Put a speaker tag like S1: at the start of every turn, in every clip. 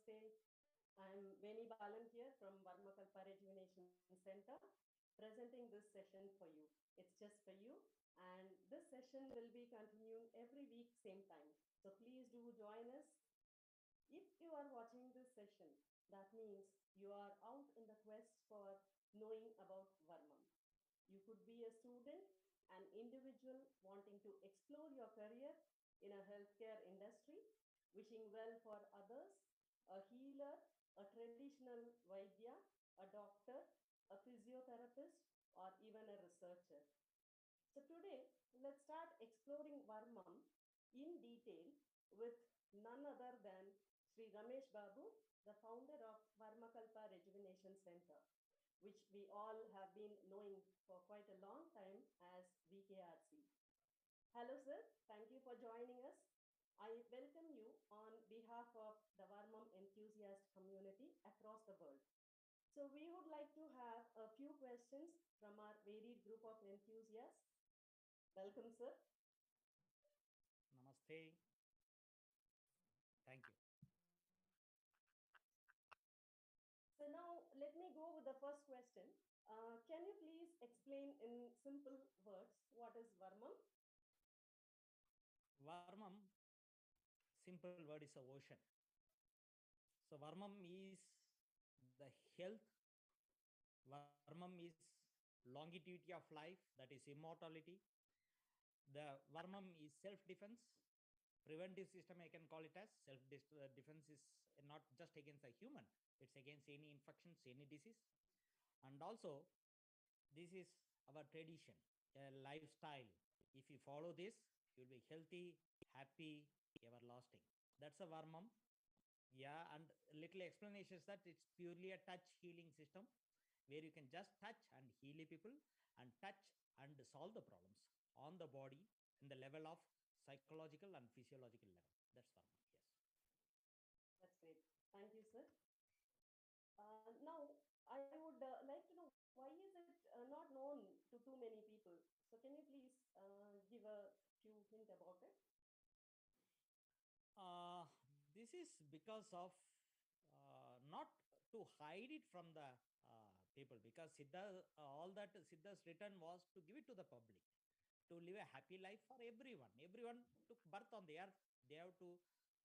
S1: Namaste. I'm Veni Volunteer from Varmam Touch Rejuvenation Center, presenting this session for you. It's just for you, and this session will be continuing every week, same time. So please do join us. If you are watching this session, that means you are out in the quest for knowing about Varmam. You could be a student, an individual wanting to explore your career in a healthcare industry, wishing well for others, a healer, a traditional vaidya, a doctor, a physiotherapist, or even a researcher. So today, let's start exploring Varmam in detail with none other than Sri Ramesh Babu, the founder of Varmakalpa Rejuvenation Center, which we all have been knowing for quite a long time as VKRC. Hello, sir. Thank you for joining us. I welcome you on behalf of the Varmam enthusiast community across the world. So, we would like to have a few questions from our varied group of enthusiasts. Welcome, sir.
S2: Namaste. Thank you.
S1: So, now let me go with the first question. Can you please explain in simple words what is Varmam?
S2: Varmam, simple word is a ocean. So Varmam is the health. Varmam is longevity of life, that is immortality. The Varmam is self-defense, preventive system. I can call it as self-defense is not just against a human; it's against any infections, any disease, and also this is our tradition, a lifestyle. If you follow this, you'll be healthy, happy, everlasting. That's a Varmam. Yeah, and little explanation is that it's purely a touch healing system where you can just touch and heal people and touch and solve the problems on the body in the level of psychological and physiological level. That's Varmam. Yes.
S1: That's great. Thank you, sir. Now, I would like to know why is it not known to too many people? So, can you please give a few hint about it?
S2: Uh, this is because of not to hide it from the people, because Siddha, all that Siddha's written was to give it to the public, to live a happy life for everyone. Everyone took birth on the earth. They have to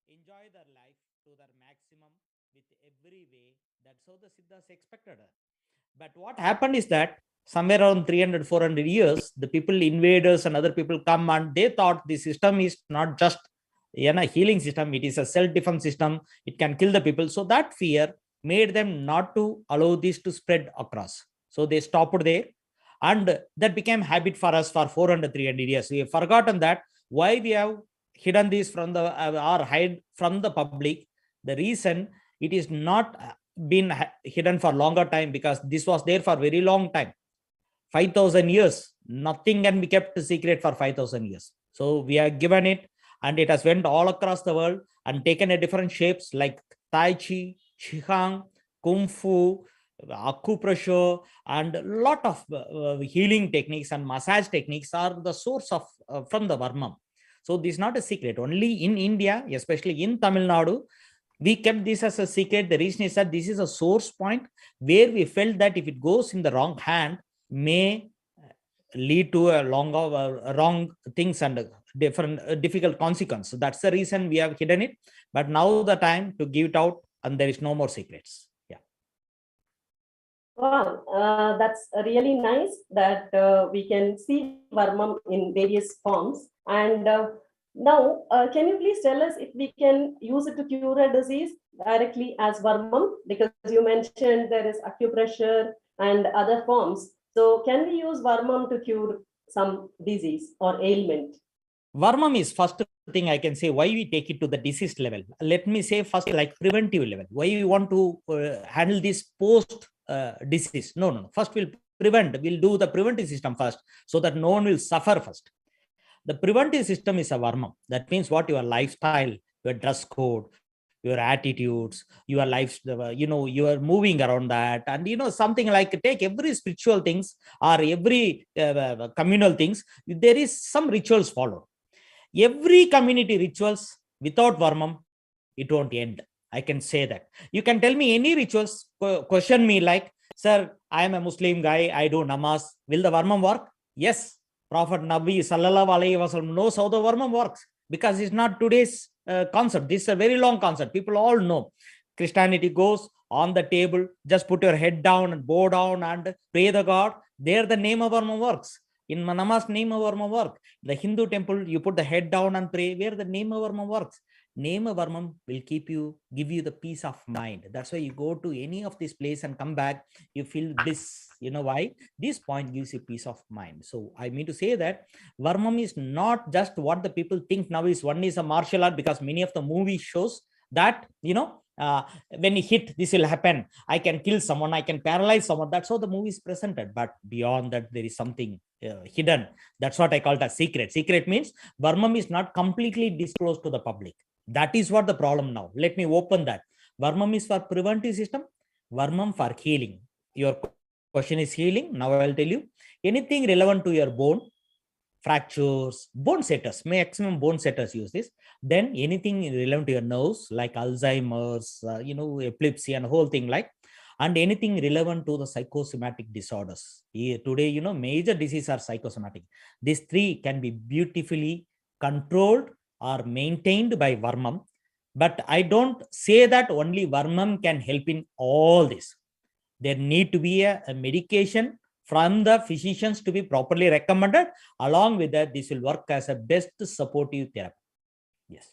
S2: enjoy their life to their maximum with every way. That's how the Siddhas expected. But what happened is that somewhere around 300, 400 years, the people, invaders and other people come and they thought the system is not just a healing system, it is a self-defense system. It can kill the people. So that fear made them not to allow this to spread across. So they stopped there. And that became habit for us for 400, 300 years. We have forgotten that why we have hidden this from the or hide from the public. The reason it is not been hidden for longer time, because this was there for very long time, 5,000 years. Nothing can be kept secret for 5,000 years. So we are given it, and it has went all across the world and taken a different shapes like Tai Chi, Qigong, Kung Fu, acupressure, and a lot of healing techniques and massage techniques are the source of from the Varmam. So this is not a secret. Only in India, especially in Tamil Nadu, we kept this as a secret. The reason is that this is a source point where we felt that if it goes in the wrong hand, may lead to a wrong things and different difficult consequence. So that's the reason we have hidden it. But now the time to give it out, and there is no more secrets. Yeah.
S1: Wow, that's really nice that we can see Varmam in various forms. And now, can you please tell us if we can use it to cure a disease directly as Varmam? Because you mentioned there is acupressure and other forms. So, can we use Varmam to cure some disease or ailment?
S2: Varmam is first thing I can say why we take it to the disease level. Let me say first, like preventive level. Why we want to handle this post disease? No. First, we'll prevent. We'll do the preventive system first, so that no one will suffer first. The preventive system is a Varmam. That means what? Your lifestyle, your dress code, your attitudes, your life, you are moving around that. And something like, take every spiritual things or every communal things, there is some rituals followed. Every community rituals without Varmam, it won't end. I can say that. You can tell me any rituals, question me like, sir, I am a Muslim guy, I do namaz. Will the Varmam work? Yes. Prophet Nabi Sallallahu Alaihi Wasallam knows how the Varmam works because it's not today's concept. This is a very long concept. People all know. Christianity goes on the table, just put your head down and bow down and pray the God. There the name of Varmam works. In Manama's name of Varmam work. The Hindu temple, you put the head down and pray where the name of Varmam works. Name of Varmam will give you the peace of mind. That's why you go to any of this place and come back, you feel bliss. You know why? This point gives you peace of mind. So I mean to say that Varmam is not just what the people think now is one is a martial art, because many of the movie shows that, when you hit, this will happen. I can kill someone, I can paralyze someone. That's how the movie is presented. But beyond that, there is something hidden. That's what I call it a secret. Secret means Varmam is not completely disclosed to the public. That is what the problem now. Let me open that. Varmam is for preventive system, Varmam for healing. Your question is healing. Now I will tell you anything relevant to your bone, fractures, bone setters, maximum bone setters use this. Then anything relevant to your nerves like Alzheimer's, epilepsy and whole thing like, and anything relevant to the psychosomatic disorders. Today, major diseases are psychosomatic. These three can be beautifully controlled or maintained by Varmam. But I don't say that only Varmam can help in all this. There need to be a medication from the physicians to be properly recommended. Along with that, this will work as a best supportive therapy. Yes.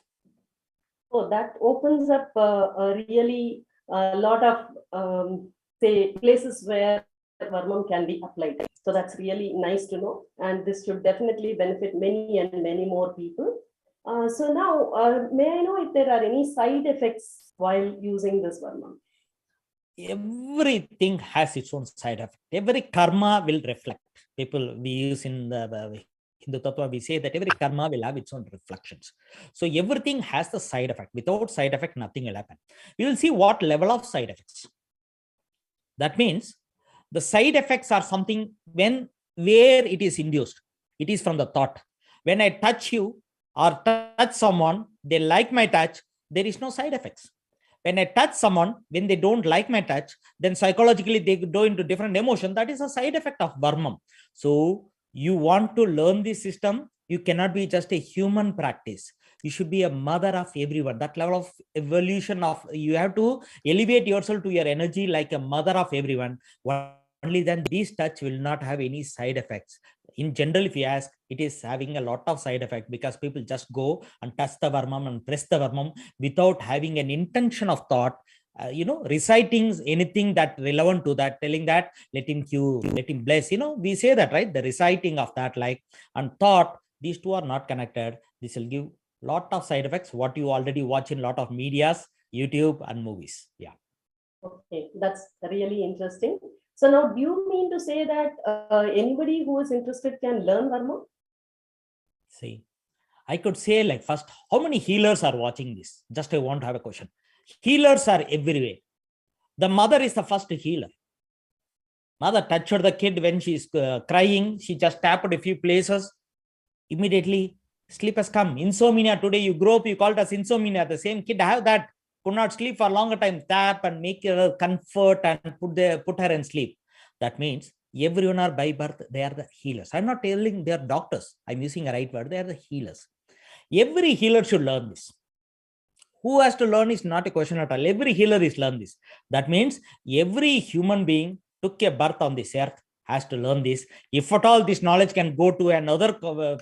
S1: So that opens up a really lot of say places where Varmam can be applied. So that's really nice to know, and this should definitely benefit many and many more people. So now, may I know if there are any side effects while using this Varmam?
S2: Everything has its own side effect. Every karma will reflect. People we use in the Hindu Tattva, we say that every karma will have its own reflections. So everything has the side effect. Without side effect, nothing will happen. We will see what level of side effects. That means the side effects are something where it is induced. It is from the thought. When I touch you or touch someone, they like my touch, there is no side effects. When I touch someone, when they don't like my touch, then psychologically they go into different emotion. That is a side effect of Varmam. So you want to learn this system, you cannot be just a human practice. You should be a mother of everyone. That level of evolution of, you have to elevate yourself to your energy like a mother of everyone. Only then this touch will not have any side effects. In general, if you ask, it is having a lot of side effect because people just go and touch the Varmam and press the Varmam without having an intention of thought, reciting anything that relevant to that, telling that, let him cure, let him bless, we say that, right? The reciting of that, like, and thought, these two are not connected. This will give lot of side effects, what you already watch in a lot of medias, YouTube and movies. Yeah.
S1: Okay, that's really interesting. So now, do you mean to say that anybody who is interested can learn Varmam?
S2: See, I could say like first, how many healers are watching this? Just I want to have a question. Healers are everywhere. The mother is the first healer. Mother touched the kid when she's crying. She just tapped a few places. Immediately, sleep has come. Insomnia today, you grow up, you call it as insomnia. The same kid have that, could not sleep for a longer time. Tap and make her comfort and put her in sleep. That means everyone are by birth, they are the healers. I'm not telling they are doctors. I'm using a right word. They are the healers. Every healer should learn this. Who has to learn is not a question at all. Every healer is learn this. That means every human being took a birth on this earth has to learn this. If at all this knowledge can go to another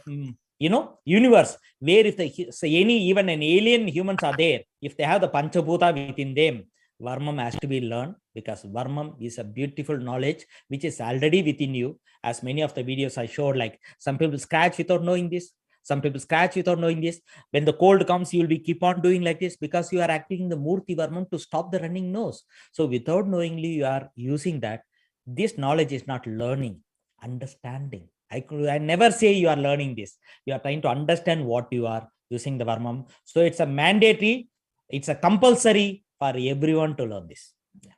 S2: universe where if even an alien humans are there, if they have the Panchabhuta within them, Varmam has to be learned, because Varmam is a beautiful knowledge which is already within you. As many of the videos I showed, like some people scratch without knowing this. Some people scratch without knowing this. When the cold comes, you will be keep on doing like this because you are acting the Murti Varmam to stop the running nose. So without knowingly you are using that. This knowledge is not learning, understanding. I never say you are learning this. You are trying to understand what you are using the Varmam. So it's a mandatory, it's a compulsory for everyone to learn this. Yeah.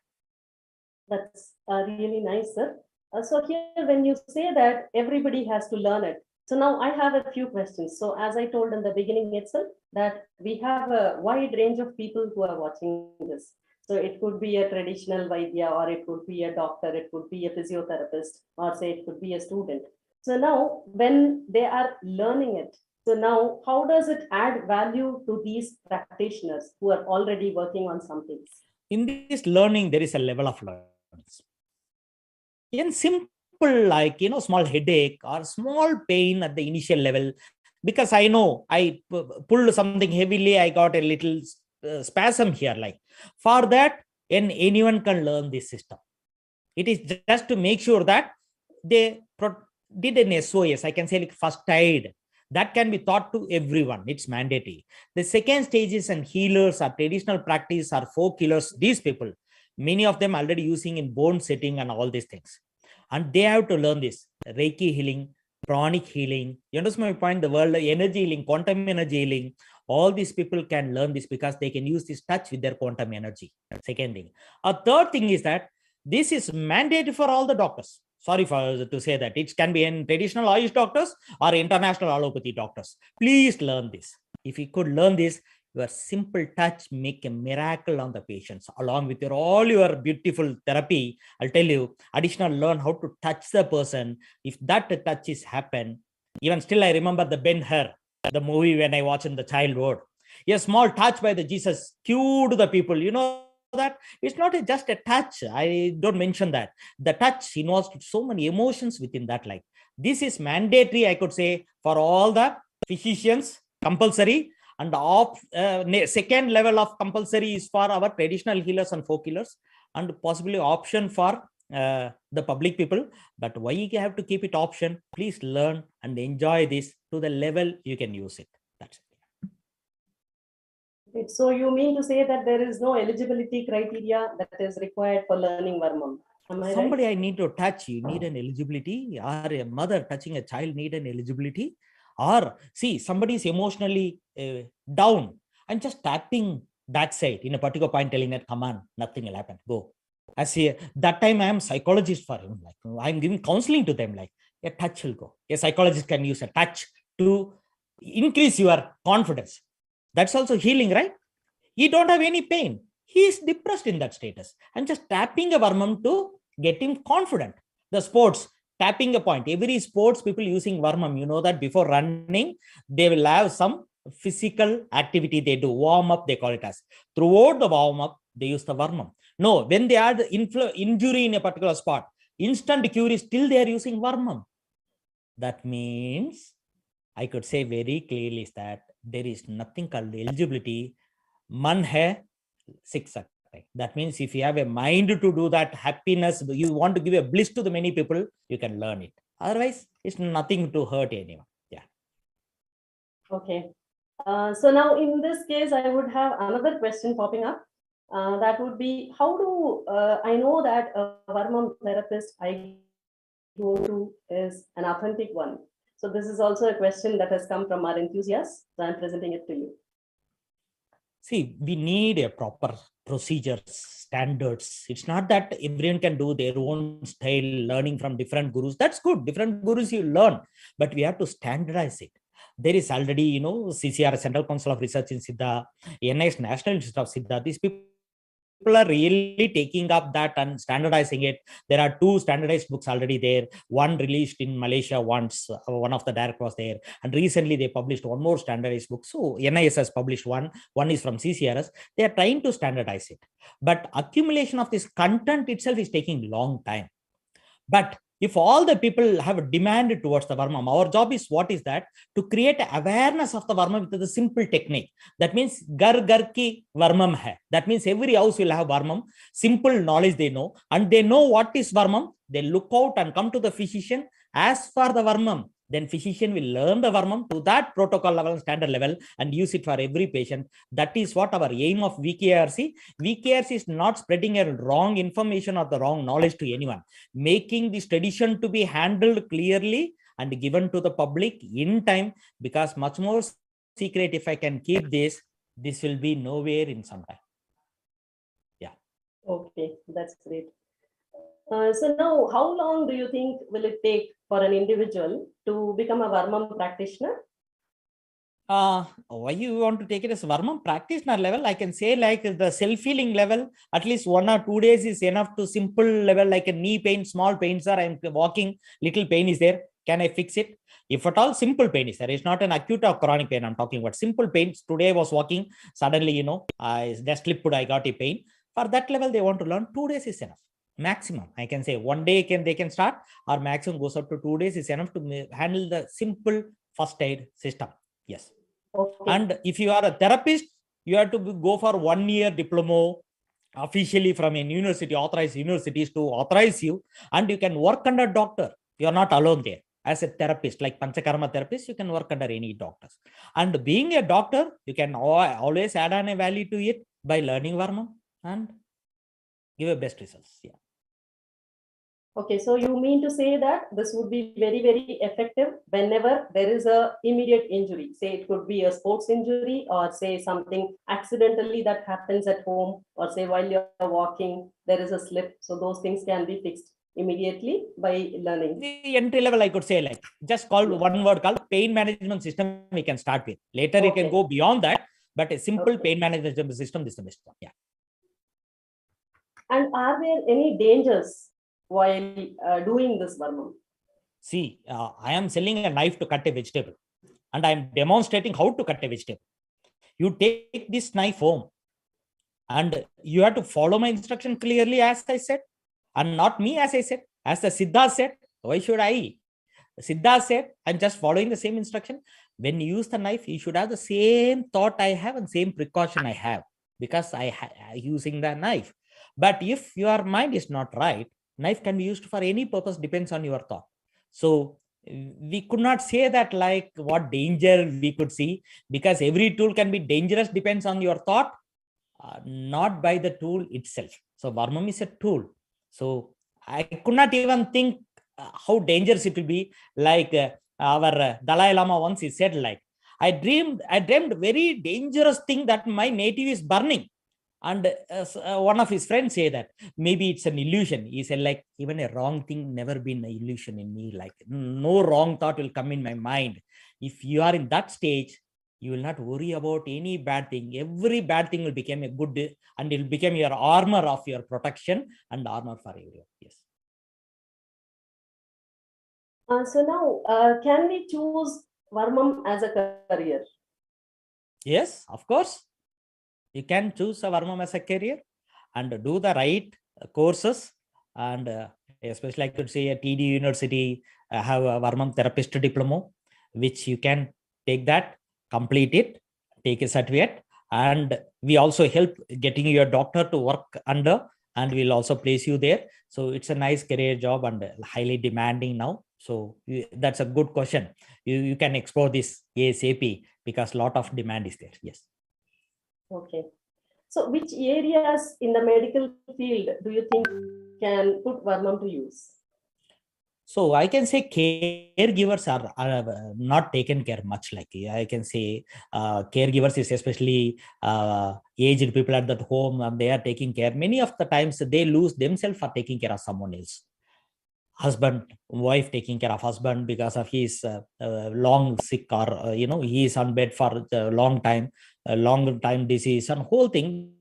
S1: That's really nice, sir. So here, when you say that everybody has to learn it, So now I have a few questions. So as I told in the beginning itself, that we have a wide range of people who are watching this. So it could be a traditional Vaidya, or it could be a doctor, it could be a physiotherapist, or say it could be a student. So now when they are learning it, so now how does it add value to these practitioners who are already working on some things?
S2: In this learning, there is a level of learnings. In simple, like, small headache or small pain at the initial level, because I know I pulled something heavily, I got a little spasm here. Like, for that, and anyone can learn this system. It is just to make sure that they did an SOS, I can say, like first aid. That can be taught to everyone. It's mandatory. The second stages and healers are traditional practice are folk healers. These people, many of them already using in bone setting and all these things. And they have to learn this Reiki healing, pranic healing. You understand my point? The world energy healing, quantum energy healing. All these people can learn this because they can use this touch with their quantum energy. Second thing. A third thing is that this is mandatory for all the doctors. Sorry to say that. It can be in traditional Ayush doctors or international allopathy doctors. Please learn this. If you could learn this, your simple touch make a miracle on the patients. Along with all your beautiful therapy, I'll tell you, additional learn how to touch the person. If that touch is happen, even still I remember the Ben Hur, the movie when I watched in the childhood. A small touch by the Jesus cured the people. You know that it's not just a touch. I don't mention that. The touch involves so many emotions within that. Like, this is mandatory, I could say, for all the physicians, compulsory. And second level of compulsory is for our traditional healers and folk healers, and possibly option for the public people. But why you have to keep it option? Please learn and enjoy this to the level you can use it. That's it.
S1: So you mean to say that there is no eligibility criteria that is required for learning Varmam? Am I
S2: Somebody
S1: right?
S2: I need to touch, you need an eligibility, or a mother touching a child need an eligibility, or see somebody is emotionally down and just tapping that side in a particular point, telling that come on, nothing will happen, go. As that time I am psychologist for him, like I'm giving counseling to them, like a touch will go. A psychologist can use a touch to increase your confidence. That's also healing, right? He don't have any pain. He is depressed in that status. I'm just tapping a Varmam to get him confident. The sports, tapping a point. Every sports people using Varmam, you know that before running, they will have some physical activity they do. Warm up, they call it as. Throughout the warm up, they use the Varmam. No, when they had injury in a particular spot, instant cure is still they are using Varmam. That means I could say very clearly is that there is nothing called eligibility. Man hai, sikh sakte. That means if you have a mind to do that, happiness, you want to give a bliss to the many people, you can learn it. Otherwise, it's nothing to hurt anyone. Yeah.
S1: Okay. So now in this case, I would have another question popping up. That would be, how do I know that a Varmam therapist I go to is an authentic one? So this is also a question that has come from our enthusiasts. So I'm presenting it to you.
S2: See, we need a proper procedures, standards. It's not that everyone can do their own style, learning from different gurus. That's good. Different gurus you learn, but we have to standardize it. There is already, CCR, Central Council of Research in Siddha, NIS, National Institute of Siddha. These people are really taking up that and standardizing it. There are 2 standardized books already there. One released in Malaysia once, one of the director was there. And recently they published one more standardized book. So NIS has published one is from CCRS. They are trying to standardize it. But accumulation of this content itself is taking long time. But if all the people have a demand towards the Varmam, our job is what is that? To create awareness of the Varmam with the simple technique. That means gar gar ki Varmam hai. That means every house will have Varmam. Simple knowledge they know. And they know what is Varmam. They look out and come to the physician, ask for the Varmam. Then physician will learn the Varmam to that protocol level, standard level, and use it for every patient. That is what our aim of VKRC. VKRC is not spreading a wrong information or the wrong knowledge to anyone. Making this tradition to be handled clearly and given to the public in time, because much more secret if I can keep this will be nowhere in some time. Yeah.
S1: Okay, that's great. So now, how long do you think will it take for an individual to become a Varmam practitioner?
S2: Why you want to take it as Varmam practitioner level? I can say like the self-healing level, at least 1 or 2 days is enough to simple level like a knee pain, small pain, sir. I'm walking, little pain is there. Can I fix it? If at all simple pain is there, it's not an acute or chronic pain. I'm talking about simple pains. Today I was walking, suddenly, I just slipped, I got a pain. For that level, they want to learn 2 days is enough. Maximum, I can say one day they can start, or maximum goes up to 2 days is enough to handle the simple first aid system. Yes.
S1: Okay.
S2: And if you are a therapist, you have to go for 1 year diploma officially from a university, authorized universities to authorize you, and you can work under doctor. You are not alone there. As a therapist, like Panchakarma therapist, you can work under any doctors. And being a doctor, you can always add on a value to it by learning Varma and give a best results. Yeah.
S1: Okay, so you mean to say that this would be very, very effective whenever there is a immediate injury. Say it could be a sports injury, or say something accidentally that happens at home, or say while you're walking, there is a slip. So those things can be fixed immediately by learning.
S2: The entry level, I could say, like just call one word called pain management system. We can start with. Later, you can go beyond that, but a simple pain management system is the best one. Yeah.
S1: And are there any dangers while doing this, Varmam?
S2: See, I am selling a knife to cut a vegetable, and I am demonstrating how to cut a vegetable. You take this knife home, and you have to follow my instruction clearly, as I said, and not me, as I said, as the Siddha said. Why should I? Siddha said, I'm just following the same instruction. When you use the knife, you should have the same thought I have and same precaution I have, because I using the knife. But if your mind is not right, knife can be used for any purpose, depends on your thought. So we could not say that like what danger we could see, because every tool can be dangerous, depends on your thought, not by the tool itself. So Varmam is a tool. So I could not even think how dangerous it will be. Like our Dalai Lama once he said, like, I dreamed very dangerous thing that my native is burning. And one of his friends say that maybe it's an illusion. He said, like, even a wrong thing never been an illusion in me. Like no wrong thought will come in my mind. If you are in that stage, you will not worry about any bad thing. Every bad thing will become a good, and it will become your armor of your protection and armor for everyone. Yes.
S1: So now, can we choose Varmam as a career?
S2: Yes, of course. You can choose a Varmam as a career and do the right courses. And especially I could say a TD University have a Varmam therapist diploma, which you can take that, complete it, take a certificate. And we also help getting your doctor to work under, and we'll also place you there. So it's a nice career job and highly demanding now. So that's a good question. You can explore this ASAP, because a lot of demand is there. Yes.
S1: Okay. So which areas in the medical field do you think can put Varmam to use?
S2: So I can say caregivers are not taken care much. Like I can say caregivers is especially aged people at that home, and they are taking care. Many of the times they lose themselves for taking care of someone else. Husband, wife taking care of husband because of his long sick, or he is on bed for a long time disease and whole thing.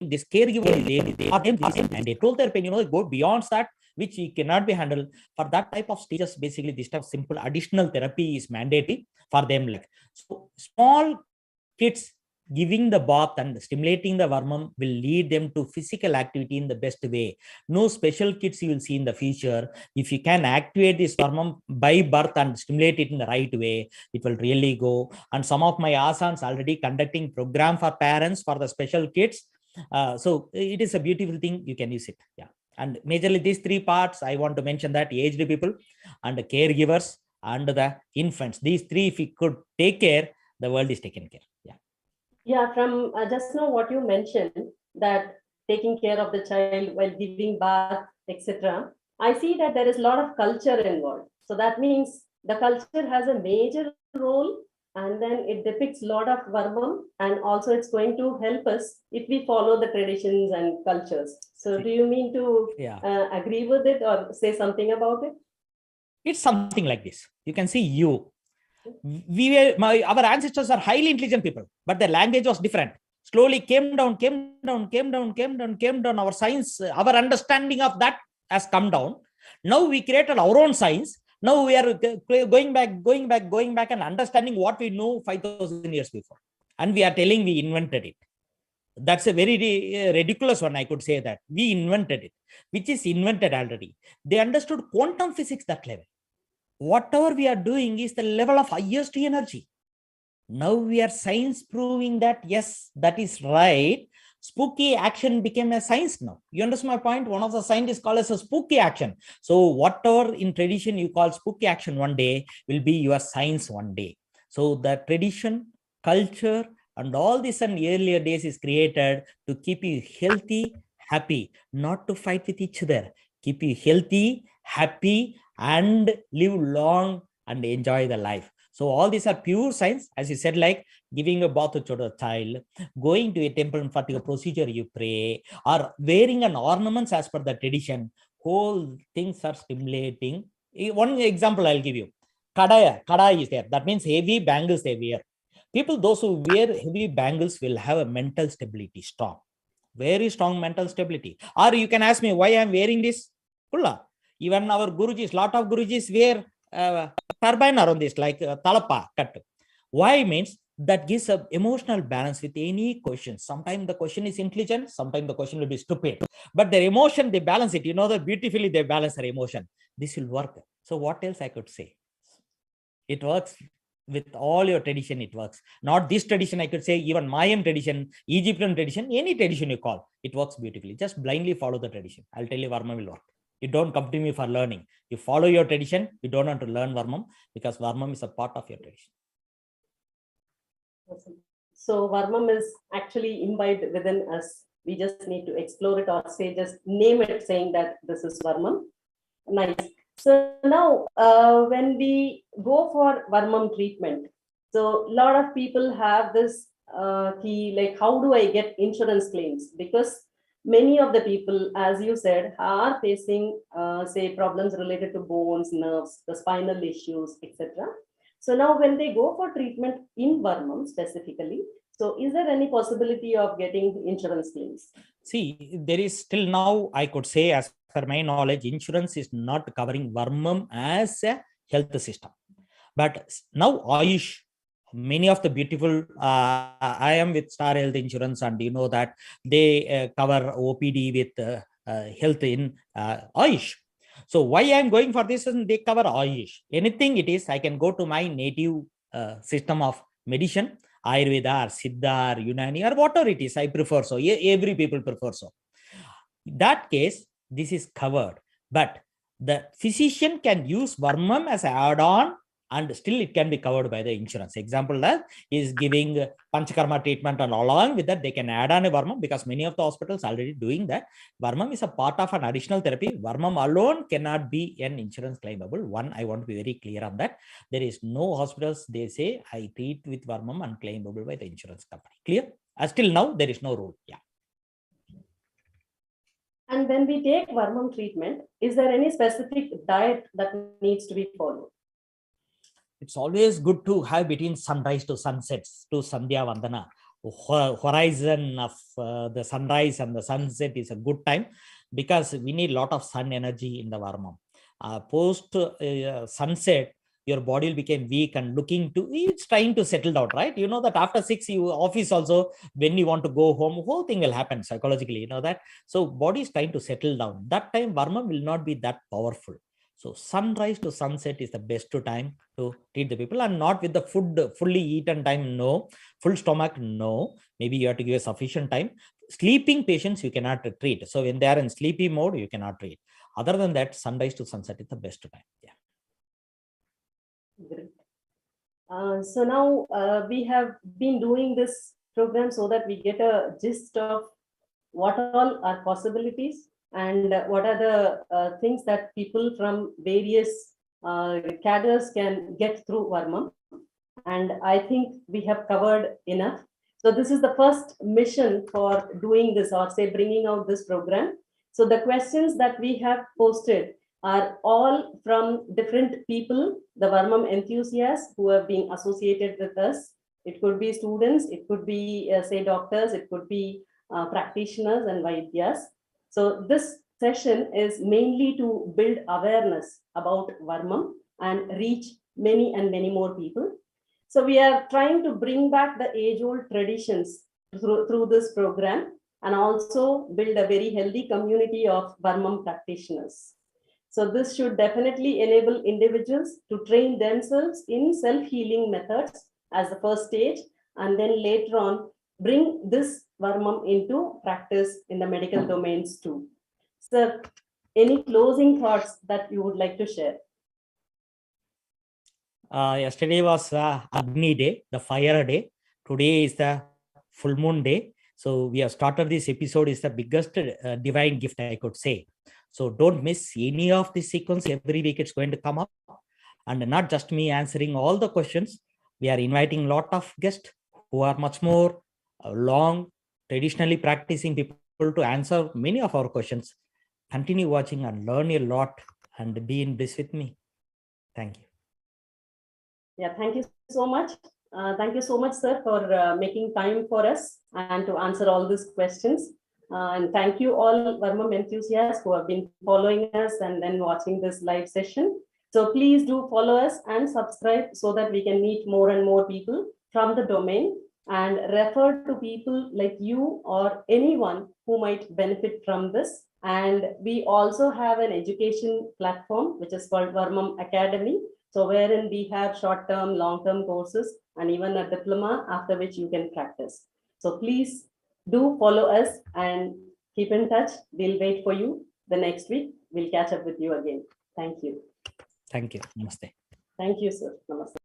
S2: This caregiver is there for them, and they told their pain, go beyond that, which cannot be handled. For that type of stages, basically this type of simple additional therapy is mandatory for them. Like, so small kids giving the bath and stimulating the Varmam will lead them to physical activity in the best way. No special kits you will see in the future. If you can activate this Varmam by birth and stimulate it in the right way, it will really go. And some of my asanas already conducting program for parents for the special kids. So it is a beautiful thing. You can use it. Yeah. And majorly these three parts, I want to mention that aged people and the caregivers and the infants. These three, if we could take care, the world is taken care. Yeah.
S1: Yeah, from just now what you mentioned, that taking care of the child while giving bath, etc. I see that there is a lot of culture involved. So that means the culture has a major role, and then it depicts a lot of Varmam, and also it's going to help us if we follow the traditions and cultures. So do you mean to
S2: Yeah.
S1: agree with it or say something about it?
S2: It's something like this. You can see you. Our ancestors are highly intelligent people, but their language was different. Slowly came down, came down, came down, came down, came down. Our science, our understanding of that has come down. Now we created our own science. Now we are going back and understanding what we know 5,000 years before. And we are telling we invented it. That's a very ridiculous one. I could say that we invented it, which is invented already. They understood quantum physics that level. Whatever we are doing is the level of highest energy. Now we are science proving that yes, that is right. Spooky action became a science now. You understand my point? One of the scientists call us a spooky action. So whatever in tradition you call spooky action one day will be your science one day. So the tradition, culture, and all this in earlier days is created to keep you healthy, happy, not to fight with each other. Keep you healthy, happy, and live long and enjoy the life. So all these are pure science, as you said, like giving a bath to a child, going to a temple and for a procedure you pray, or wearing an ornaments as per the tradition. Whole things are stimulating. One example I'll give you. Kadaya is there. That means heavy bangles they wear. People, those who wear heavy bangles will have a mental stability, strong. Very strong mental stability. Or you can ask me why I'm wearing this. Kulla. Even our Gurujis, lot of Gurujis wear turbine around this, like talapa cut. Why means that gives a emotional balance with any question. Sometimes the question is intelligent, sometimes the question will be stupid. But their emotion, they balance it. You know that beautifully they balance their emotion. This will work. So what else I could say? It works with all your tradition, it works. Not this tradition, I could say, even Mayan tradition, Egyptian tradition, any tradition you call, it works beautifully. Just blindly follow the tradition. I'll tell you, Varma will work. You don't come to me for learning. You follow your tradition. You don't want to learn Varmam because Varmam is a part of your tradition.
S1: Awesome. So Varmam is actually imbibed within us. We just need to explore it or say, just name it saying that this is Varmam. Nice. So now when we go for Varmam treatment, so a lot of people have this key, like how do I get insurance claims? Because many of the people, as you said, are facing say problems related to bones, nerves, the spinal issues, etc. So now when they go for treatment in Varmam specifically, so is there any possibility of getting insurance claims?
S2: See, there is still now, I could say, as per my knowledge, insurance is not covering Varmam as a health system. But now Ayush, many of the beautiful, I am with Star Health Insurance, and you know that they cover OPD with health in Ayush. So why I'm going for this is they cover Ayush. Anything it is, I can go to my native system of medicine, Ayurveda or Siddha or Unani or whatever it is. I prefer so. Every people prefer so. In that case, this is covered. But the physician can use Varmam as an add-on and still it can be covered by the insurance. Example that is giving Panchakarma treatment, and along with that they can add on a Varmam because many of the hospitals already doing that. Varmam is a part of an additional therapy. Varmam alone cannot be an insurance claimable. One, I want to be very clear on that. There is no hospitals they say I treat with Varmam and claimable by the insurance company. Clear? Still now there is no rule. Yeah.
S1: And when we take Varmam treatment, is there any specific diet that needs to be followed?
S2: It's always good to have between sunrise to sunsets to Sandhya Vandana. Horizon of the sunrise and the sunset is a good time because we need a lot of sun energy in the Varmam. Post sunset, your body will become weak and looking to, it's trying to settle down, right? You know that after 6, you office also, when you want to go home, whole thing will happen psychologically, you know that. So body is trying to settle down. That time Varmam will not be that powerful. So sunrise to sunset is the best time to treat the people, and not with the food fully eaten time. No, full stomach. No, maybe you have to give a sufficient time. Sleeping patients you cannot treat. So when they are in sleepy mode, you cannot treat. Other than that, sunrise to sunset is the best time. Yeah.
S1: Great. So now we have been doing this program so that we get a gist of what all are possibilities and what are the things that people from various cadres can get through Varmam. And I think we have covered enough. So this is the first mission for doing this, or say bringing out this program. So the questions that we have posted are all from different people, the Varmam enthusiasts who have been associated with us. It could be students, it could be say doctors, it could be practitioners and Vaidyas. So this session is mainly to build awareness about Varmam and reach many and many more people. So we are trying to bring back the age-old traditions through this program, and also build a very healthy community of Varmam practitioners. So this should definitely enable individuals to train themselves in self-healing methods as the first stage, and then later on bring this Varmam into practice in the medical domains too. Sir, any closing thoughts that you would like to share?
S2: Yesterday was Agni Day, the fire day. Today is the full moon day. So we have started this episode is the biggest divine gift, I could say. So don't miss any of this sequence. Every week it's going to come up. And not just me answering all the questions. We are inviting a lot of guests who are much more long, traditionally practicing people to answer many of our questions. Continue watching and learn a lot and be in bliss with me. Thank you.
S1: Yeah, thank you so much. Thank you so much, sir, for making time for us and to answer all these questions. And thank you all Varmam enthusiasts who have been following us and then watching this live session. So please do follow us and subscribe so that we can meet more and more people from the domain, and refer to people like you or anyone who might benefit from this. And we also have an education platform which is called Varmam Academy. So wherein we have short-term, long-term courses and even a diploma after which you can practice. So please do follow us and keep in touch. We'll wait for you the next week. We'll catch up with you again. Thank you.
S2: Thank you. Namaste.
S1: Thank you, sir. Namaste.